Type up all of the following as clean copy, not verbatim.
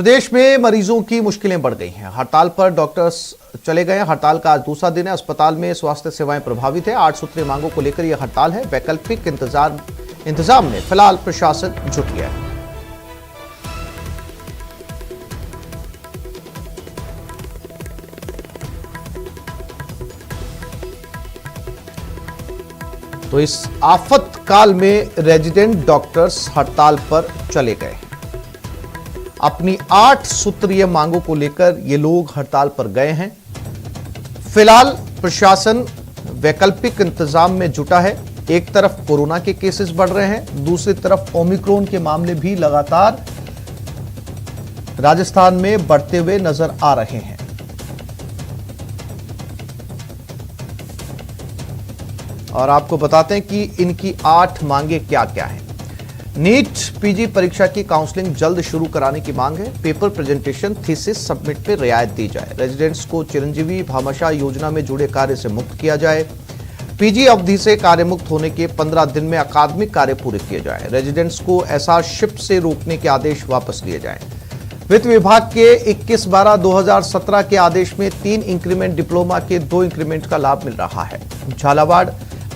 प्रदेश में मरीजों की मुश्किलें बढ़ गई हैं। हड़ताल पर डॉक्टर्स चले गए हैं। हड़ताल का आज दूसरा दिन है। अस्पताल में स्वास्थ्य सेवाएं प्रभावित है। 8 सूत्रीय मांगों को लेकर यह हड़ताल है। वैकल्पिक इंतजाम में फिलहाल प्रशासन जुट गया है। तो इस आफत काल में रेजिडेंट डॉक्टर्स हड़ताल पर चले गए हैं। अपनी 8 सूत्रीय मांगों को लेकर ये लोग हड़ताल पर गए हैं। फिलहाल प्रशासन वैकल्पिक इंतजाम में जुटा है। एक तरफ कोरोना के केसेस बढ़ रहे हैं, दूसरी तरफ ओमिक्रॉन के मामले भी लगातार राजस्थान में बढ़ते हुए नजर आ रहे हैं। और आपको बताते हैं कि इनकी 8 मांगे क्या क्या हैं। नीट पीजी परीक्षा की काउंसलिंग जल्द शुरू कराने की मांग है। पेपर प्रेजेंटेशन थीसिस सबमिट में रियायत दी जाए। रेजिडेंट्स को चिरंजीवी भामाशाह योजना में जुड़े कार्य से मुक्त किया जाए। पीजी अवधि से कार्य मुक्त होने के 15 दिन में अकादमिक कार्य पूरे किए जाए। रेजिडेंट्स को एसआर-शिप से रोकने के आदेश वापस लिए जाएं। वित्त विभाग के 21/12/2017 के आदेश में 3 इंक्रीमेंट डिप्लोमा के 2 इंक्रीमेंट का लाभ मिल रहा है। झालावाड़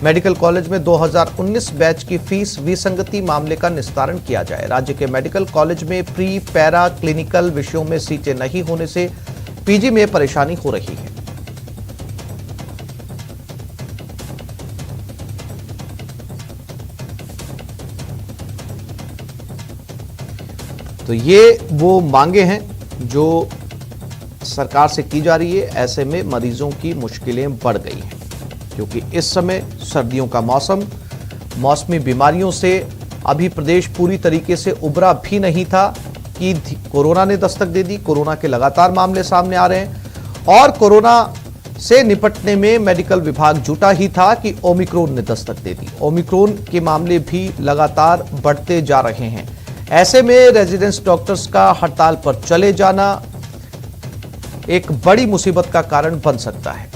मेडिकल कॉलेज में 2019 बैच की फीस विसंगति मामले का निस्तारण किया जाए। राज्य के मेडिकल कॉलेज में प्री पैरा क्लिनिकल विषयों में सीटें नहीं होने से पीजी में परेशानी हो रही है। तो ये वो मांगे हैं जो सरकार से की जा रही है। ऐसे में मरीजों की मुश्किलें बढ़ गई हैं क्योंकि इस समय सर्दियों का मौसम, मौसमी बीमारियों से अभी प्रदेश पूरी तरीके से उबरा भी नहीं था कि कोरोना ने दस्तक दे दी। कोरोना के लगातार मामले सामने आ रहे हैं और कोरोना से निपटने में मेडिकल विभाग जुटा ही था कि ओमिक्रॉन ने दस्तक दे दी। ओमिक्रॉन के मामले भी लगातार बढ़ते जा रहे हैं। ऐसे में रेजिडेंस डॉक्टर्स का हड़ताल पर चले जाना एक बड़ी मुसीबत का कारण बन सकता है।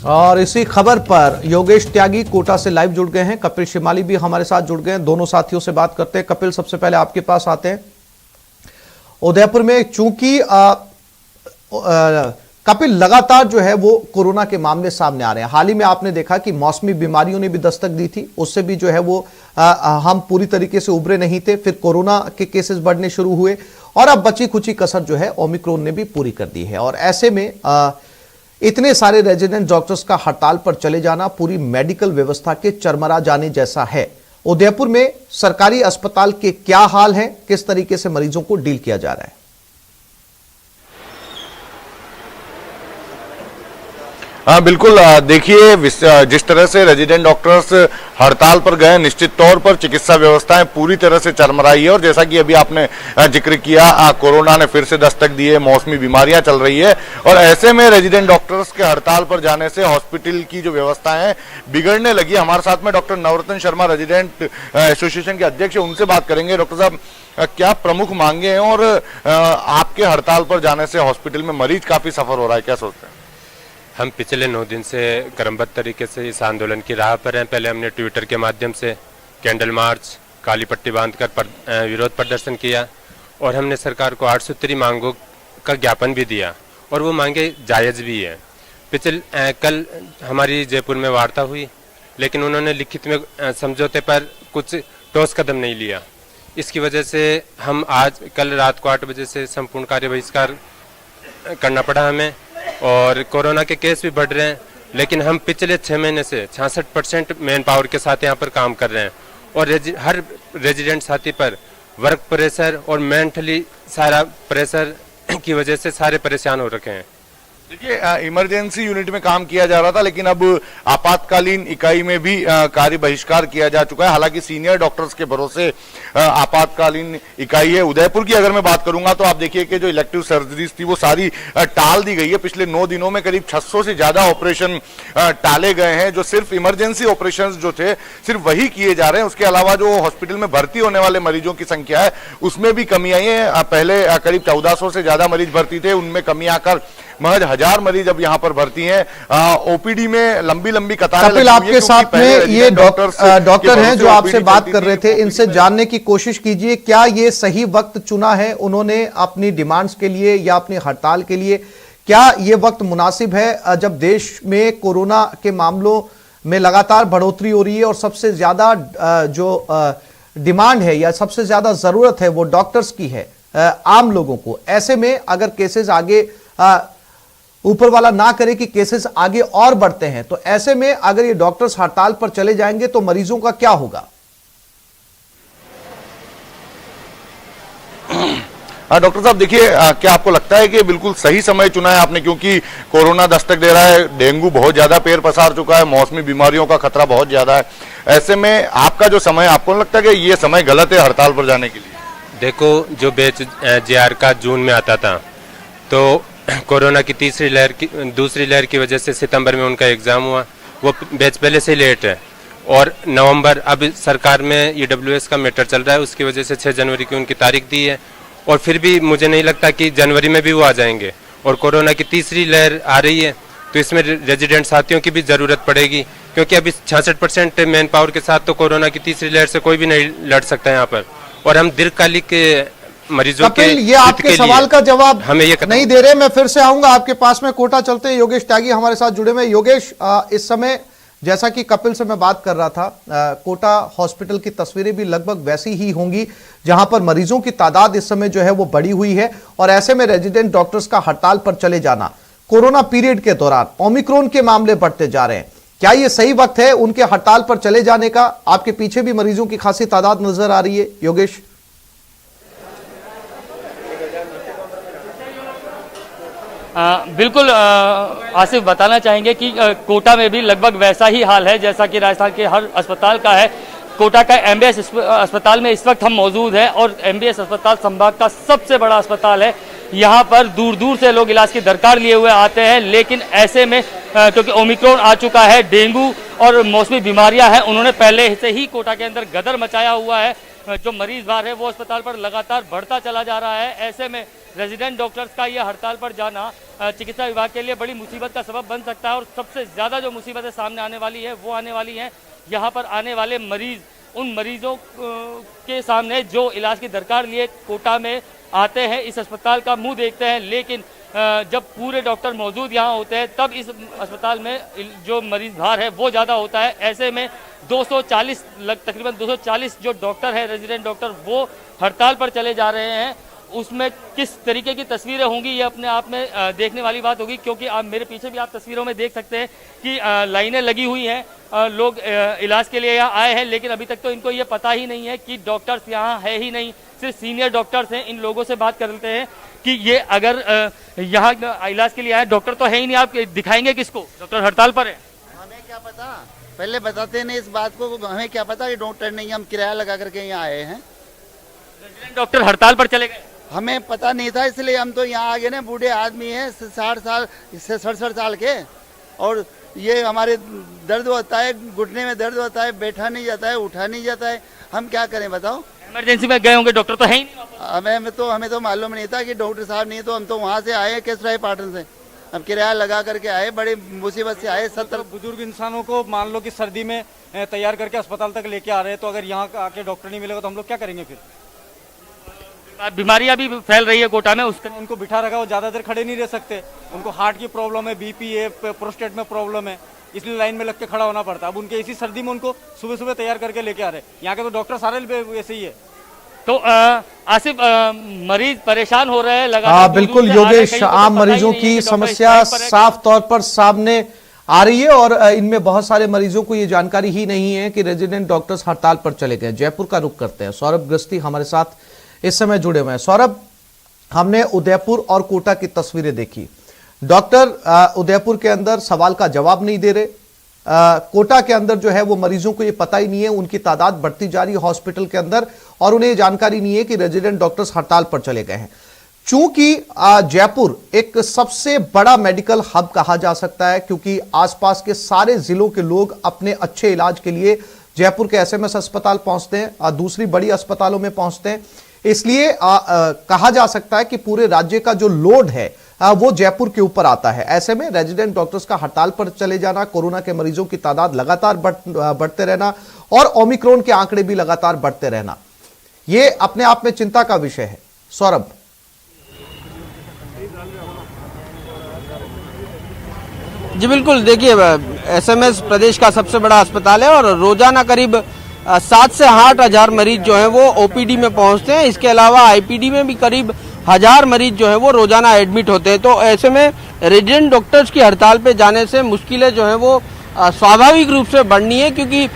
और इसी खबर पर योगेश त्यागी कोटा से लाइव जुड़ गए हैं। कपिल शिमाली भी हमारे साथ जुड़ गए हैं। दोनों साथियों से बात करते हैं। कपिल, सबसे पहले आपके पास आते हैं। उदयपुर में चूंकि कपिल लगातार जो है वो कोरोना के मामले सामने आ रहे हैं। हाल ही में आपने देखा कि मौसमी बीमारियों ने भी दस्तक दी थी, उससे भी जो है वो हम पूरी तरीके से उभरे नहीं थे। फिर कोरोना के केसेस बढ़ने शुरू हुए और अब बची खुची कसर जो है ओमिक्रॉन ने भी पूरी कर दी है। और ऐसे में इतने सारे रेजिडेंट डॉक्टर्स का हड़ताल पर चले जाना पूरी मेडिकल व्यवस्था के चरमरा जाने जैसा है। उदयपुर में सरकारी अस्पताल के क्या हाल है, किस तरीके से मरीजों को डील किया जा रहा है? हाँ बिल्कुल, देखिए जिस तरह से रेजिडेंट डॉक्टर्स हड़ताल पर गए, निश्चित तौर पर चिकित्सा व्यवस्थाएं पूरी तरह से चरमराई है। और जैसा कि अभी आपने जिक्र किया, कोरोना ने फिर से दस्तक दी है, मौसमी बीमारियां चल रही है और ऐसे में रेजिडेंट डॉक्टर्स के हड़ताल पर जाने से हॉस्पिटल की जो व्यवस्थाएं हैं बिगड़ने लगी। हमारे साथ में डॉक्टर नवरत्न शर्मा रेजिडेंट एसोसिएशन के अध्यक्ष, उनसे बात करेंगे। डॉक्टर साहब, क्या प्रमुख मांगे हैं और आपके हड़ताल पर जाने से हॉस्पिटल में मरीज काफी सफर हो रहा है, क्या सोचते हैं? हम पिछले 9 दिन से क्रमबद्ध तरीके से इस आंदोलन की राह पर हैं। पहले हमने ट्विटर के माध्यम से कैंडल मार्च, काली पट्टी बांधकर विरोध प्रदर्शन किया और हमने सरकार को 8 सूत्री मांगों का ज्ञापन भी दिया और वो मांगे जायज़ भी है। कल हमारी जयपुर में वार्ता हुई, लेकिन उन्होंने लिखित में समझौते पर कुछ ठोस कदम नहीं लिया। इसकी वजह से हम कल रात को 8 बजे से संपूर्ण कार्य बहिष्कार करना पड़ा हमें। और कोरोना के केस भी बढ़ रहे हैं, लेकिन हम पिछले 6 महीने से 66% मैन पावर के साथ यहाँ पर काम कर रहे हैं और हर रेजिडेंट साथी पर वर्क प्रेशर और मेंटली सारा प्रेशर की वजह से सारे परेशान हो रखे हैं। देखिए, इमरजेंसी यूनिट में काम किया जा रहा था, लेकिन अब आपातकालीन इकाई में भी कार्य बहिष्कार किया जा चुका है। हालांकि सीनियर डॉक्टर्स के भरोसे आपातकालीन इकाई है। उदयपुर की अगर मैं बात करूंगा तो आप देखिए कि जो इलेक्टिव सर्जरीज थी वो सारी टाल दी गई है। पिछले 9 दिनों में करीब 600 से ज्यादा ऑपरेशन टाले गए हैं। जो सिर्फ इमरजेंसी ऑपरेशन जो थे सिर्फ वही किए जा रहे हैं। उसके अलावा जो हॉस्पिटल में भर्ती होने वाले मरीजों की संख्या है उसमें भी कमी आई है। पहले करीब 1400 से ज्यादा मरीज भर्ती थे, उनमें कमी आकर महज 1000 मरीज अब यहाँ पर भर्ती हैं। ओपीडी में लंबी लंबी कतारें कपिल, लगी हुई हैं, आपके क्योंकि साथ पहले में ये रेजिडेंट डॉक्टर हैं जो आपसे OPD बात चलती कर रहे थी, थे, OPD इनसे जानने की कोशिश कीजिए क्या ये सही वक्त चुना है उन्होंने अपनी डिमांड्स के लिए या अपनी हड़ताल के लिए? क्या ये वक्त मुनासिब है जब देश में कोरोना के मामलों में लगातार बढ़ोतरी हो रही है और सबसे ज्यादा जो डिमांड है या सबसे ज्यादा जरूरत है वो डॉक्टर्स की है आम लोगों को? ऐसे में अगर केसेस आगे ऊपर वाला ना करे कि केसेस आगे और बढ़ते हैं, तो ऐसे में अगर ये डॉक्टर्स हड़ताल पर चले जाएंगे तो मरीजों का क्या होगा? डॉक्टर साहब देखिए, क्या आपको लगता है कि बिल्कुल सही समय चुना है आपने? क्योंकि कोरोना दस्तक दे रहा है, डेंगू बहुत ज्यादा पैर पसार चुका है, मौसमी बीमारियों का खतरा बहुत ज्यादा है। ऐसे में आपका जो समय, आपको नहीं लगता कि ये समय गलत है हड़ताल पर जाने के लिए? देखो, जो बैच JR का जून में आता था, तो कोरोना की दूसरी लहर की वजह से सितंबर में उनका एग्जाम हुआ, वो बैच पहले से लेट है। और नवंबर, अब सरकार में EWS का मैटर चल रहा है, उसकी वजह से 6 जनवरी की उनकी तारीख दी है, और फिर भी मुझे नहीं लगता कि जनवरी में भी वो आ जाएंगे। और कोरोना की तीसरी लहर आ रही है, तो इसमें रेजिडेंट साथियों की भी ज़रूरत पड़ेगी, क्योंकि अभी 66% मैन पावर के साथ तो कोरोना की तीसरी लहर से कोई भी नहीं लड़ सकता है यहाँ पर। और हम दीर्घकालिक मरीजों के ये आपके सवाल का जवाब हमें ये नहीं दे रहे। मैं फिर से आऊंगा आपके पास में, कोटा चलते हैं। योगेश त्यागी हमारे साथ जुड़े हुए। योगेश, इस समय जैसा कि कपिल से मैं बात कर रहा था, कोटा हॉस्पिटल की तस्वीरें भी लगभग वैसी ही होंगी जहां पर मरीजों की तादाद इस समय जो है वो बढ़ी हुई है, और ऐसे में रेजिडेंट डॉक्टर्स का हड़ताल पर चले जाना कोरोना पीरियड के दौरान, ओमिक्रॉन के मामले बढ़ते जा रहे हैं, क्या ये सही वक्त है उनके हड़ताल पर चले जाने का? आपके पीछे भी मरीजों की खासी तादाद नजर आ रही है, योगेश। बिल्कुल आसिफ, बताना चाहेंगे कि कोटा में भी लगभग वैसा ही हाल है जैसा कि राजस्थान के हर अस्पताल का है। कोटा का MBS अस्पताल में इस वक्त हम मौजूद हैं, और MBS अस्पताल संभाग का सबसे बड़ा अस्पताल है। यहाँ पर दूर दूर से लोग इलाज की दरकार लिए हुए आते हैं, लेकिन ऐसे में क्योंकि ओमिक्रॉन आ चुका है, डेंगू और मौसमी बीमारियां हैं, उन्होंने पहले से ही कोटा के अंदर गदर मचाया हुआ है। जो मरीज भार है वो अस्पताल पर लगातार बढ़ता चला जा रहा है। ऐसे में रेजिडेंट डॉक्टर्स का ये हड़ताल पर जाना चिकित्सा विभाग के लिए बड़ी मुसीबत का सबब बन सकता है। और सबसे ज़्यादा जो मुसीबतें सामने आने वाली है वो आने वाली हैं यहाँ पर आने वाले मरीज, उन मरीजों के सामने जो इलाज की दरकार लिए कोटा में आते हैं, इस अस्पताल का मुंह देखते हैं, लेकिन जब पूरे डॉक्टर मौजूद यहाँ होते हैं तब इस अस्पताल में जो मरीज भार है वो ज़्यादा होता है। ऐसे में 240 तकरीबन 240 जो डॉक्टर है, रेजिडेंट डॉक्टर, वो हड़ताल पर चले जा रहे हैं। उसमें किस तरीके की तस्वीरें होंगी ये अपने आप में देखने वाली बात होगी, क्योंकि आप मेरे पीछे भी आप तस्वीरों में देख सकते हैं कि लाइनें लगी हुई हैं, लोग इलाज के लिए यहाँ आए हैं, लेकिन अभी तक तो इनको ये पता ही नहीं है कि डॉक्टर्स यहाँ है ही नहीं, सिर्फ सीनियर डॉक्टर्स हैं। इन लोगों से बात करते हैं कि ये अगर यहाँ इलाज के लिए आए, डॉक्टर तो है ही नहीं, आप दिखाएंगे किसको? डॉक्टर हड़ताल पर है। हमें क्या पता, पहले बताते नहीं इस बात को, हमें क्या पता कि डॉक्टर नहीं, हम किराया लगा करके यहाँ आए हैं। डॉक्टर हड़ताल पर चले गए, हमें पता नहीं था, इसलिए हम तो यहाँ आ गए ना। बूढ़े आदमी हैं 60 साल से 67 साल के, और ये हमारे दर्द होता है, घुटने में दर्द होता है, बैठा नहीं जाता है, उठा नहीं जाता है, हम क्या करें बताओ? इमरजेंसी में गए होंगे, डॉक्टर तो है ही नहीं। हमें तो मालूम नहीं था कि डॉक्टर साहब नहीं, तो हम तो वहाँ से आए केसराई पाटन से, हम किराया लगा करके आए, बड़ी मुसीबत से आए। 70 बुजुर्ग इंसानों को मान लो कि सर्दी में तैयार करके अस्पताल तक लेके आ रहे हैं, तो अगर यहाँ आके डॉक्टर नहीं मिलेगा तो हम लोग क्या करेंगे? फिर बीमारियां भी फैल रही है कोटा में, उसका उनको बिठा रखा, वो ज्यादा देर खड़े नहीं रह सकते, उनको हार्ट की प्रॉब्लम है, BP है, प्रोस्टेट में प्रॉब्लम है, इसलिए लाइन में लग के खड़ा होना पड़ता है। अब उनके इसी सर्दी में उनको सुबह सुबह तैयार करके लेके आ रहे हैं। यहाँ के तो डॉक्टर सारे वैसे ही है। तो आसिफ, मरीज परेशान हो रहे हैं लगातार। हाँ बिल्कुल योगेश, आम मरीजों की समस्या साफ तौर पर सामने आ रही है, और इनमें बहुत सारे मरीजों को ये जानकारी ही नहीं है कि रेजिडेंट डॉक्टर्स हड़ताल पर चले गए। जयपुर का रुख करते हैं, सौरभ गृहस्थी हमारे साथ इस समय जुड़े हुए हैं। सौरभ, हमने उदयपुर और कोटा की तस्वीरें देखी, डॉक्टर उदयपुर के अंदर सवाल का जवाब नहीं दे रहे, कोटा के अंदर जो है वो मरीजों को ये पता ही नहीं है, उनकी तादाद बढ़ती जा रही है हॉस्पिटल के अंदर, और उन्हें ये जानकारी नहीं है कि रेजिडेंट डॉक्टर्स हड़ताल पर चले गए हैं। चूंकि जयपुर एक सबसे बड़ा मेडिकल हब कहा जा सकता है, क्योंकि आसपास के सारे जिलों के लोग अपने अच्छे इलाज के लिए जयपुर के SMS अस्पताल पहुंचते हैं, दूसरी बड़ी अस्पतालों में पहुंचते हैं, इसलिए कहा जा सकता है कि पूरे राज्य का जो लोड है वो जयपुर के ऊपर आता है। ऐसे में रेजिडेंट डॉक्टर्स का हड़ताल पर चले जाना, कोरोना के मरीजों की तादाद लगातार बढ़ते रहना और ओमिक्रॉन के आंकड़े भी लगातार बढ़ते रहना, ये अपने आप में चिंता का विषय है। सौरभ, जी बिल्कुल, देखिए एसएमएस प्रदेश का सबसे बड़ा अस्पताल है और रोजाना करीब 7 से 8 हजार मरीज जो है वो ओपीडी में पहुंचते हैं। इसके अलावा आईपीडी में भी करीब 1000 मरीज जो है वो रोजाना एडमिट होते हैं। तो ऐसे में रेजिडेंट डॉक्टर्स की हड़ताल पे जाने से मुश्किलें जो है वो स्वाभाविक रूप से बढ़नी है, क्योंकि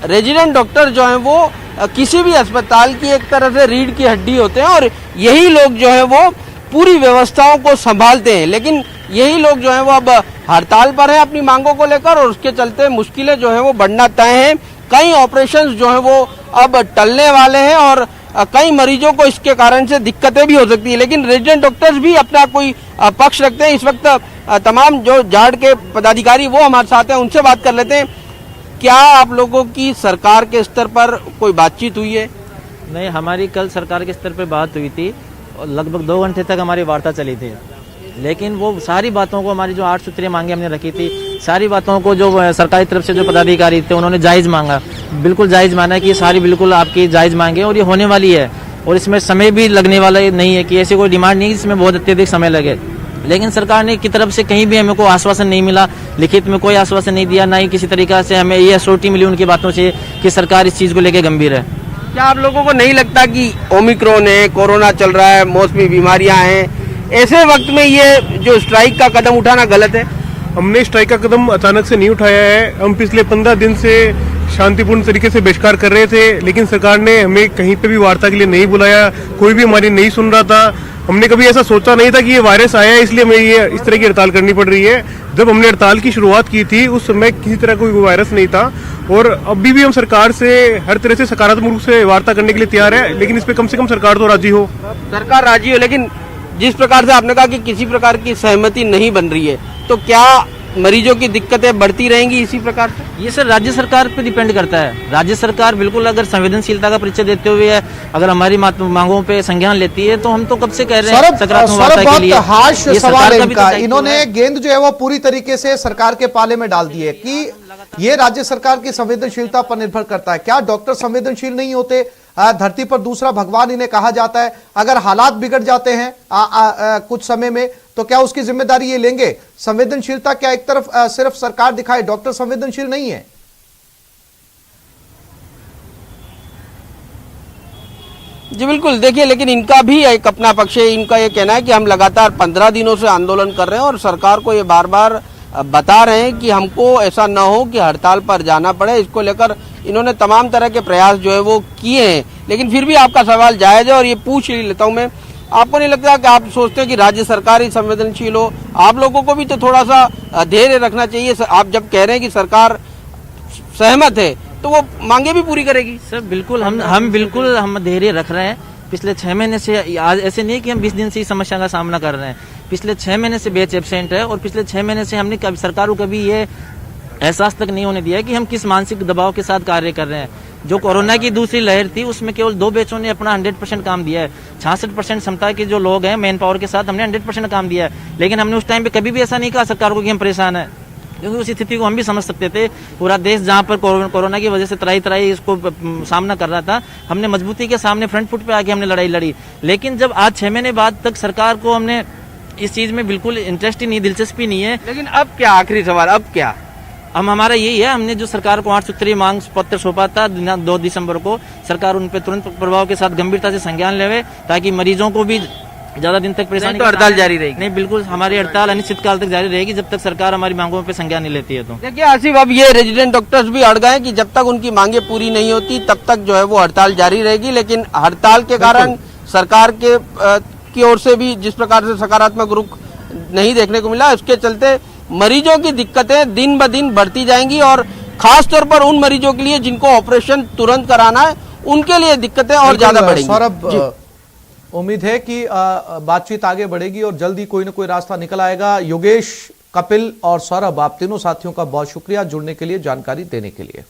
रेजिडेंट डॉक्टर जो है वो किसी भी अस्पताल की एक तरह से रीढ़ की हड्डी होते हैं और यही लोग जो है वो पूरी व्यवस्थाओं को संभालते हैं। लेकिन यही लोग जो है वो अब हड़ताल पर हैं अपनी मांगों को लेकर और उसके चलते मुश्किलें जो है वो बढ़ना तय है। कई ऑपरेशंस जो है वो अब टलने वाले हैं और कई मरीजों को इसके कारण से दिक्कतें भी हो सकती है। लेकिन रेजिडेंट डॉक्टर्स भी अपना कोई पक्ष रखते हैं। इस वक्त तमाम जो जाड़ के पदाधिकारी वो हमारे साथ हैं, उनसे बात कर लेते हैं। क्या आप लोगों की सरकार के स्तर पर कोई बातचीत हुई है? नहीं, हमारी कल सरकार के स्तर पर बात हुई थी और लगभग 2 घंटे तक हमारी वार्ता चली थी, लेकिन वो सारी बातों को, हमारी जो 8 सूत्रीय मांगे हमने रखी थी, सारी बातों को जो सरकारी तरफ से जो पदाधिकारी थे उन्होंने जायज़ मांगा, बिल्कुल जायज़ माना कि ये सारी बिल्कुल आपकी जायज़ मांगे और ये होने वाली है और इसमें समय भी लगने वाला नहीं है कि ऐसी कोई डिमांड नहीं इसमें बहुत अत्यधिक समय लगे। लेकिन सरकार ने की तरफ से कहीं भी हमें कोई आश्वासन नहीं मिला, लिखित में कोई आश्वासन नहीं दिया, ना ही किसी तरीका से हमें ये एसओटी मिली उनकी बातों से कि सरकार इस चीज़ को लेकर गंभीर है। क्या आप लोगों को नहीं लगता कि ओमिक्रॉन है, कोरोना चल रहा है, मौसमी बीमारियां हैं, ऐसे वक्त में ये जो स्ट्राइक का कदम उठाना गलत है? हमने स्ट्राइक का कदम अचानक से नहीं उठाया है। हम पिछले 15 दिन से शांतिपूर्ण तरीके से बहिष्कार कर रहे थे, लेकिन सरकार ने हमें कहीं पे भी वार्ता के लिए नहीं बुलाया, कोई भी हमारी नहीं सुन रहा था। हमने कभी ऐसा सोचा नहीं था कि ये वायरस आया है इसलिए हमें ये इस तरह की हड़ताल करनी पड़ रही है। जब हमने हड़ताल की शुरुआत की थी उस समय किसी तरह कोई वायरस नहीं था और अभी भी हम सरकार से हर तरह से सकारात्मक रूप से वार्ता करने के लिए तैयार है, लेकिन इस पे कम से कम सरकार तो राजी हो। सरकार राजी हो, लेकिन जिस प्रकार से आपने कहा कि किसी प्रकार की सहमति नहीं बन रही है, तो क्या मरीजों की दिक्कतें बढ़ती रहेंगी इसी प्रकार से? ये सर राज्य सरकार पे डिपेंड करता है। राज्य सरकार बिल्कुल अगर संवेदनशीलता का परिचय देते हुए अगर हमारी मांगों पे संज्ञान लेती है तो हम तो कब से कह रहे हैं सकारात्मक वार्ता के लिए। हाश सवाल है इनका। इन्होंने गेंद जो है वो पूरी तरीके से सरकार के पाले में डाल दी है कि ये राज्य सरकार की संवेदनशीलता पर निर्भर करता है। क्या डॉक्टर संवेदनशील नहीं होते? धरती पर दूसरा भगवान इन्हें कहा जाता है। अगर हालात बिगड़ जाते हैं कुछ समय में तो क्या उसकी जिम्मेदारी ये लेंगे? संवेदनशीलता क्या एक तरफ सिर्फ सरकार दिखाए, डॉक्टर संवेदनशील नहीं है? जी बिल्कुल, देखिए लेकिन इनका भी एक अपना पक्ष है। इनका ये कहना है कि हम लगातार 15 दिनों से आंदोलन कर रहे हैं और सरकार को ये बार बार बता रहे हैं कि हमको ऐसा न हो कि हड़ताल पर जाना पड़े। इसको लेकर इन्होंने तमाम तरह के प्रयास जो है वो किए हैं, लेकिन फिर भी आपका सवाल जायज है और ये पूछ ही लेता हूं मैं, आपको नहीं लगता कि आप सोचते हैं कि राज्य सरकार ही संवेदनशील हो? आप लोगों को भी तो थोड़ा सा धैर्य रखना चाहिए। आप जब कह रहे हैं कि सरकार सहमत है तो वो मांगे भी पूरी करेगी। सर बिल्कुल, हम धैर्य रख रहे हैं। पिछले 6 महीने से आज ऐसे नहीं कि हम 20 दिन से इस समस्या का सामना कर रहे हैं। पिछले 6 महीने से बैच एब्सेंट है और पिछले 6 महीने से हमने सरकार को कभी ये एहसास तक नहीं होने दिया कि हम किस मानसिक दबाव के साथ कार्य कर रहे हैं। जो कोरोना की दूसरी लहर थी उसमें केवल 2 बैचों ने अपना 100% काम दिया है। 66% क्षमता के जो लोग हैं मैन पावर के साथ हमने 100% काम दिया है, लेकिन हमने उस टाइम पे कभी भी ऐसा नहीं कहा सरकार को कि हम परेशान हैं, क्योंकि उस स्थिति को हम भी समझ सकते थे। पूरा देश जहां पर कोरोना की वजह से तराई इसको सामना कर रहा था, हमने मजबूती के सामने फ्रंट फुट पे आके हमने लड़ाई लड़ी। लेकिन जब आज 6 महीने बाद तक सरकार को हमने इस चीज में बिल्कुल इंटरेस्ट ही नहीं, दिलचस्पी नहीं है। लेकिन अब क्या, आखिरी सवाल, अब क्या? हमारा यही है, हमने जो सरकार को 8 सूत्रीय मांग पत्र सौंपा था 2 दिसंबर को, सरकार उन पर तुरंत प्रभाव के साथ गंभीरता से संज्ञान लेवे ताकि मरीजों को भी ज्यादा दिन तक परेशानी। तो हड़ताल जारी रहेगी? नहीं, बिल्कुल हमारी हड़ताल अनिश्चित काल तक जारी रहेगी जब तक सरकार हमारी मांगों पे संज्ञान नहीं लेती है। तो देखिए आसिफ, अब ये रेजिडेंट डॉक्टर्स भी अड़ गए कि जब तक उनकी मांगे पूरी नहीं होती तब तक जो है वो हड़ताल जारी रहेगी। लेकिन हड़ताल के कारण सरकार के की ओर से भी जिस प्रकार से सकारात्मक रुख नहीं देखने को मिला, उसके चलते मरीजों की दिक्कतें दिन ब दिन बढ़ती जाएंगी और खास तौर पर उन मरीजों के लिए जिनको ऑपरेशन तुरंत कराना है उनके लिए दिक्कतें और ज्यादा बढ़ेंगी। सौरभ, उम्मीद है कि बातचीत आगे बढ़ेगी और जल्दी कोई ना कोई रास्ता निकल आएगा। योगेश, कपिल और सौरभ, आप तीनों साथियों का बहुत शुक्रिया जुड़ने के लिए, जानकारी देने के लिए।